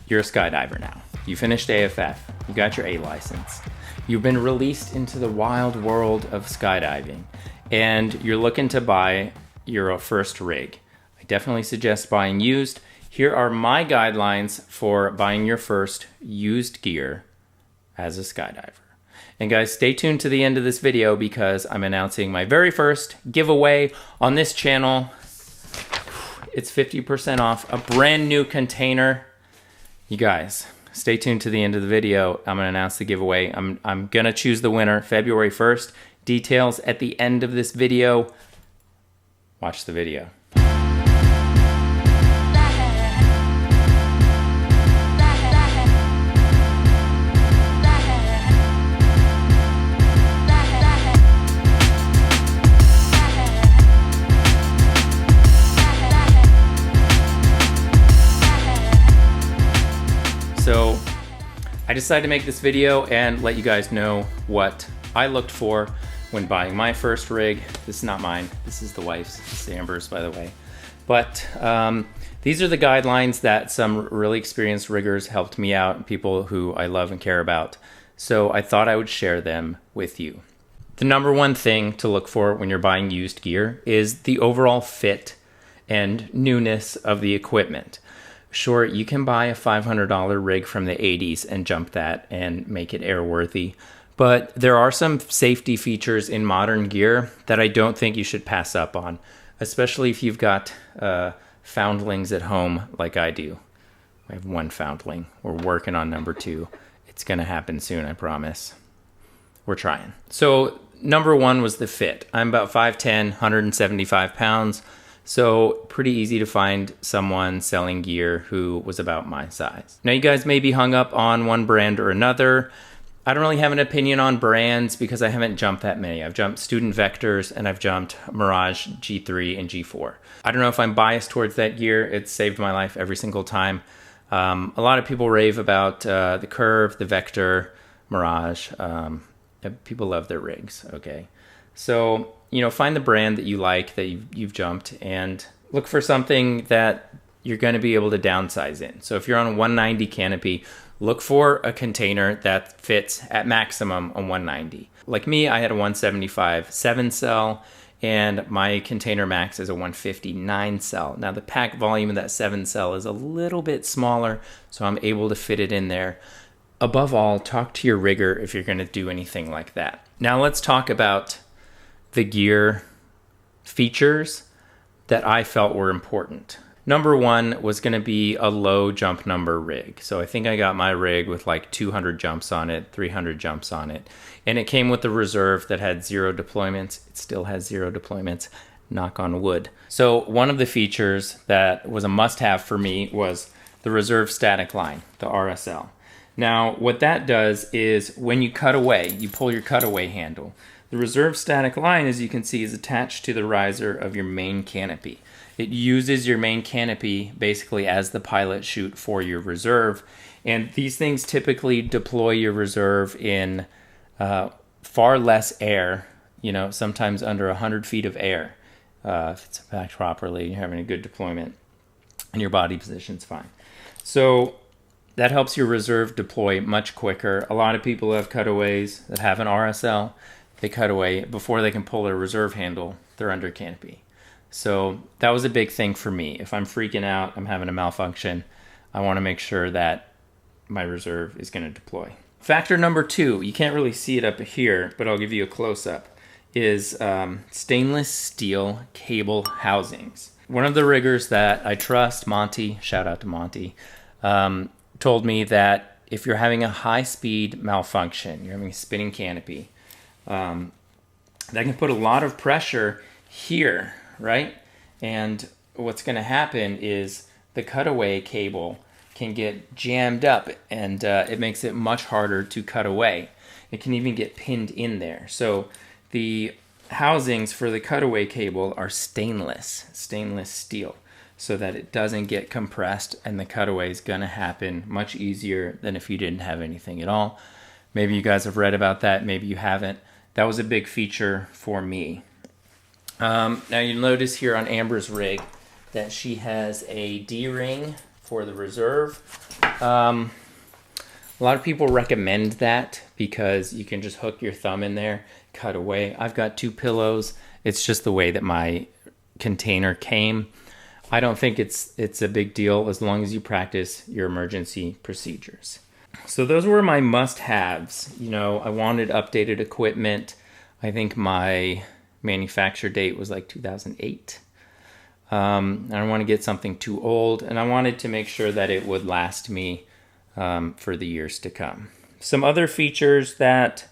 You're a skydiver now. You finished AFF. You got your A license. You've been released into the wild world of skydiving, and you're looking to buy your first rig. I definitely suggest buying used. Here are my guidelines for buying your first used gear as a skydiver. And guys, stay tuned to the end of this video because I'm announcing my very first giveaway on this channel. It's 50% off a brand new container. You guys, stay tuned to the end of the video. I'm gonna announce the giveaway. I'm gonna choose the winner February 1st. Details at the end of this video. Watch the video. So I decided to make this video and let you guys know what I looked for when buying my first rig. This is not mine, this is the wife's, it's Amber's, by the way. But these are the guidelines that some really experienced riggers helped me out, people who I love and care about. So I thought I would share them with you. The number one thing to look for when you're buying used gear is the overall fit and newness of the equipment. Sure, you can buy a $500 rig from the 80s and jump that and make it airworthy, but there are some safety features in modern gear that I don't think you should pass up on, especially if you've got foundlings at home like I do. I have one foundling. We're working on number 2. It's gonna happen soon, I promise. We're trying. So number 1 was the fit. I'm about 5'10", 175 pounds. So pretty easy to find someone selling gear who was about my size. Now you guys may be hung up on one brand or another. I don't really have an opinion on brands because I haven't jumped that many. I've jumped Student Vectors and I've jumped Mirage G3 and G4. I don't know if I'm biased towards that gear. It's saved my life every single time. A lot of people rave about the Curve, the Vector, Mirage. People love their rigs, okay? So, you know, find the brand that you like, that you've jumped, and look for something that you're going to be able to downsize in. So if you're on a 190 canopy, look for a container that fits at maximum on 190. Like me, I had a 175 7-cell, and my container max is a 159 cell. Now the pack volume of that 7-cell is a little bit smaller, so I'm able to fit it in there. Above all, talk to your rigger if you're going to do anything like that. Now let's talk about the gear features that I felt were important. Number 1 was going to be a low jump number rig. So I think I got my rig with like 200 jumps on it, 300 jumps on it. And it came with the reserve that had 0 deployments. It still has 0 deployments, knock on wood. So one of the features that was a must-have for me was the reserve static line, the RSL. Now what that does is when you cut away, you pull your cutaway handle. The reserve static line, as you can see, is attached to the riser of your main canopy. It uses your main canopy basically as the pilot chute for your reserve. And these things typically deploy your reserve in far less air, you know, sometimes under 100 feet of air. If it's packed properly, you're having a good deployment, and your body position's fine. So that helps your reserve deploy much quicker. A lot of people have cutaways that have an RSL. They cut away before they can pull their reserve handle, they're under canopy. So that was a big thing for me. If I'm freaking out, I'm having a malfunction, I want to make sure that my reserve is going to deploy. Factor number 2, you can't really see it up here, but I'll give you a close-up, is stainless steel cable housings. One of the riggers that I trust, Monty, shout out to Monty, told me that if you're having a high-speed malfunction, you're having a spinning canopy, that can put a lot of pressure here, right? And what's going to happen is the cutaway cable can get jammed up, and it makes it much harder to cut away. It can even get pinned in there. So the housings for the cutaway cable are stainless steel, so that it doesn't get compressed, and the cutaway is going to happen much easier than if you didn't have anything at all. Maybe you guys have read about that, maybe you haven't. That was a big feature for me. Now you'll notice here on Amber's rig that she has a D-ring for the Reserve. A lot of people recommend that because you can just hook your thumb in there, cut away. I've got 2 pillows. It's just the way that my container came. I don't think it's a big deal as long as you practice your emergency procedures. So those were my must-haves. You know, I wanted updated equipment. I think my manufacture date was like 2008. I don't want to get something too old, and I wanted to make sure that it would last me for the years to come. Some other features that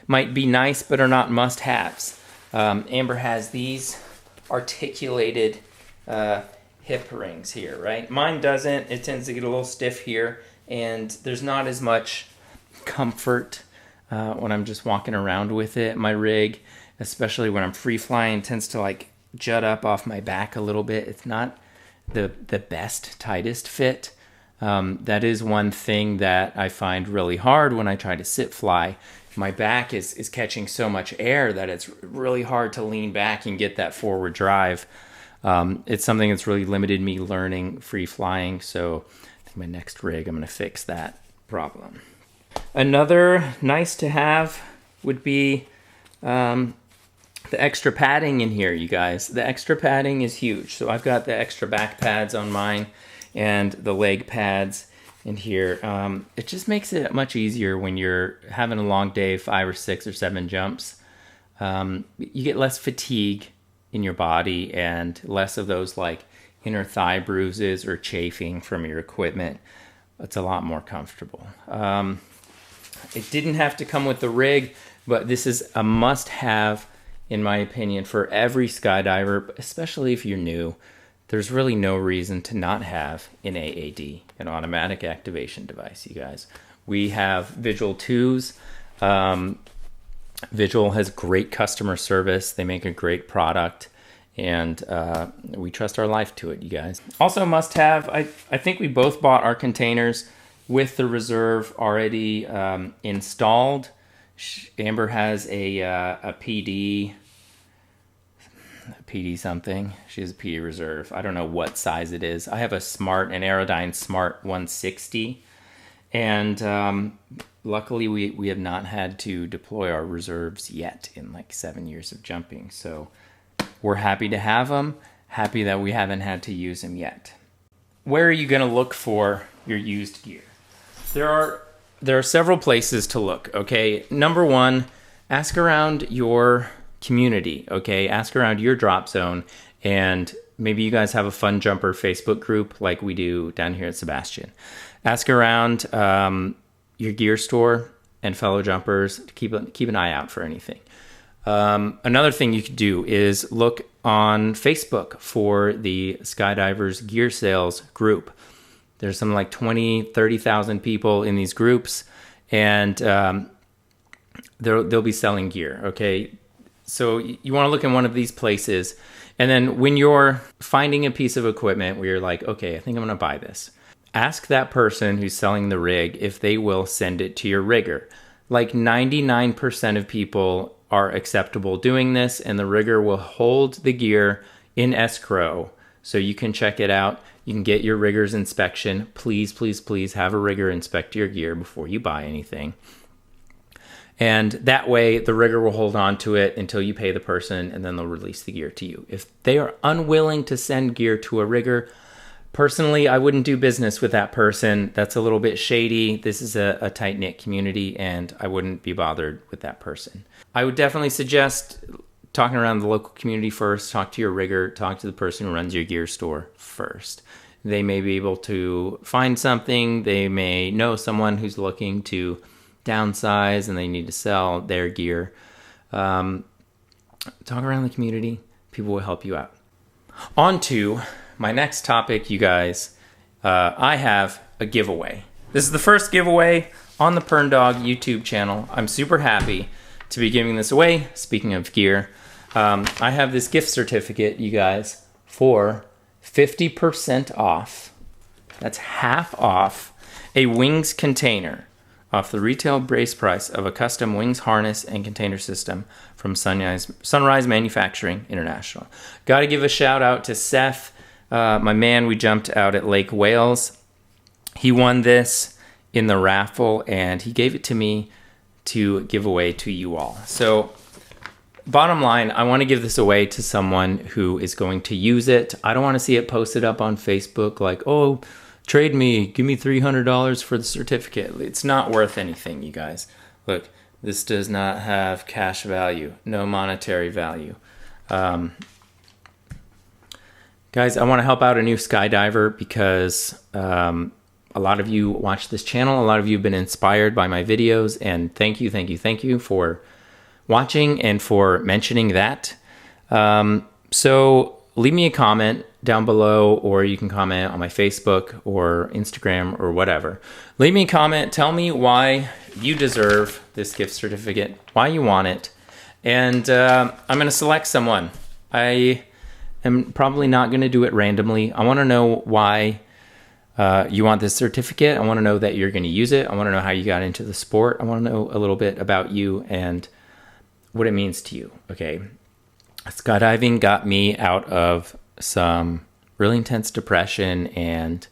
might be nice but are not must-haves. Amber has these articulated hip rings here, right? Mine doesn't. It tends to get a little stiff here, and there's not as much comfort when I'm just walking around with it. My rig, especially when I'm free flying, tends to like jut up off my back a little bit. It's not the best, tightest fit. That is one thing that I find really hard when I try to sit fly. My back is catching so much air that it's really hard to lean back and get that forward drive. It's something that's really limited me learning free flying, so I think my next rig I'm going to fix that problem. Another nice to have would be the extra padding in here, you guys. The extra padding is huge. So I've got the extra back pads on mine and the leg pads in here. It just makes it much easier when you're having a long day, 5 or 6 or 7 jumps. You get less fatigue in your body and less of those like inner thigh bruises or chafing from your equipment. It's a lot more comfortable. It didn't have to come with the rig, but this is a must-have in my opinion for every skydiver, especially if you're new. There's really no reason to not have an AAD, an automatic activation device, you guys. We have Visual 2s. Visual has great customer service. They make a great product, and we trust our life to it, you guys. Also must have, I think we both bought our containers with the Reserve already installed. Amber has a PD something. She has a PD Reserve. I don't know what size it is. I have an Aerodyne Smart 160, and luckily we have not had to deploy our Reserves yet in like 7 years of jumping. So we're happy to have them. Happy that we haven't had to use them yet. Where are you going to look for your used gear? There are several places to look, okay? Number one, ask around your community, okay? Ask around your drop zone, and maybe you guys have a Fun Jumper Facebook group like we do down here at Sebastian. Ask around your gear store and fellow jumpers to keep an eye out for anything. Another thing you could do is look on Facebook for the Skydivers Gear Sales group. There's something like 30,000 people in these groups, and they'll be selling gear, okay? So you want to look in one of these places, and then when you're finding a piece of equipment where you're like, okay, I think I'm going to buy this, ask that person who's selling the rig if they will send it to your rigger. Like 99% of people are acceptable doing this, and the rigger will hold the gear in escrow so you can check it out. You can get your rigger's inspection. Please, please, please have a rigger inspect your gear before you buy anything. And that way, the rigger will hold on to it until you pay the person, and then they'll release the gear to you. If they are unwilling to send gear to a rigger, personally, I wouldn't do business with that person. That's a little bit shady. This is a tight-knit community, and I wouldn't be bothered with that person. I would definitely suggest talking around the local community first. Talk to your rigger. Talk to the person who runs your gear store first. They may be able to find something. They may know someone who's looking to downsize and they need to sell their gear. Talk around the community. People will help you out. On to my next topic, you guys. I have a giveaway. This is the first giveaway on the Pern Dog YouTube channel. I'm super happy to be giving this away. Speaking of gear, I have this gift certificate, you guys, for 50% off. That's half off a wings container off the retail base price of a custom wings harness and container system from Sunrise Manufacturing International. Got to give a shout out to Seth, my man. We jumped out at Lake Wales He won this in the raffle, and he gave it to me to give away to you all. So bottom line, I want to give this away to someone who is going to use it. I don't want to see it posted up on Facebook like, oh, trade me, give me $300 for the certificate. It's not worth anything, you guys. Look, this does not have cash value, no monetary value. Guys, I want to help out a new skydiver because a lot of you watch this channel. A lot of you have been inspired by my videos, and thank you for watching and for mentioning that. So leave me a comment down below, or you can comment on my Facebook or Instagram or whatever. Leave me a comment. Tell me why you deserve this gift certificate, why you want it, and I'm going to select someone. I am probably not going to do it randomly. I want to know why you want this certificate. I want to know that you're going to use it. I want to know how you got into the sport. I want to know a little bit about you and what it means to you. Okay. Skydiving got me out of some really intense depression and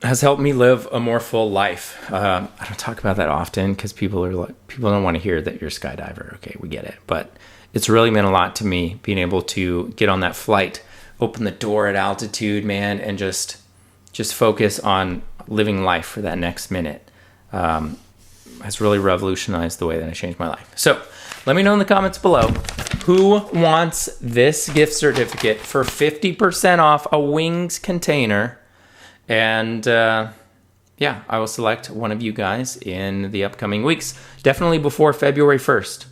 has helped me live a more full life. I don't talk about that often because people don't want to hear that you're a skydiver. Okay, we get it. But it's really meant a lot to me being able to get on that flight, open the door at altitude, man, and just focus on living life for that next minute. Has really revolutionized the way that I changed my life. So let me know in the comments below who wants this gift certificate for 50% off a Wings container. And yeah, I will select one of you guys in the upcoming weeks. Definitely before February 1st.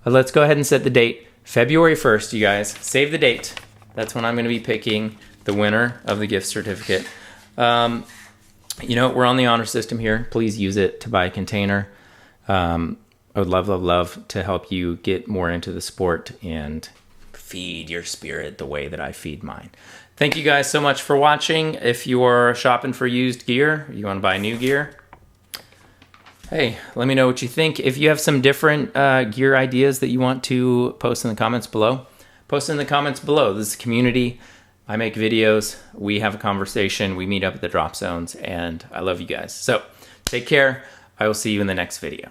Let's go ahead and set the date. February 1st, you guys. Save the date. That's when I'm going to be picking the winner of the gift certificate. You know, we're on the honor system here. Please use it to buy a container. I would love to help you get more into the sport and feed your spirit the way that I feed mine. Thank you guys so much for watching. If you're shopping for used gear, you want to buy new gear, hey, let me know what you think. If you have some different gear ideas that you want to post in the comments below, post in the comments below. This is a community. I make videos. We have a conversation. We meet up at the drop zones, and I love you guys. So take care. I will see you in the next video.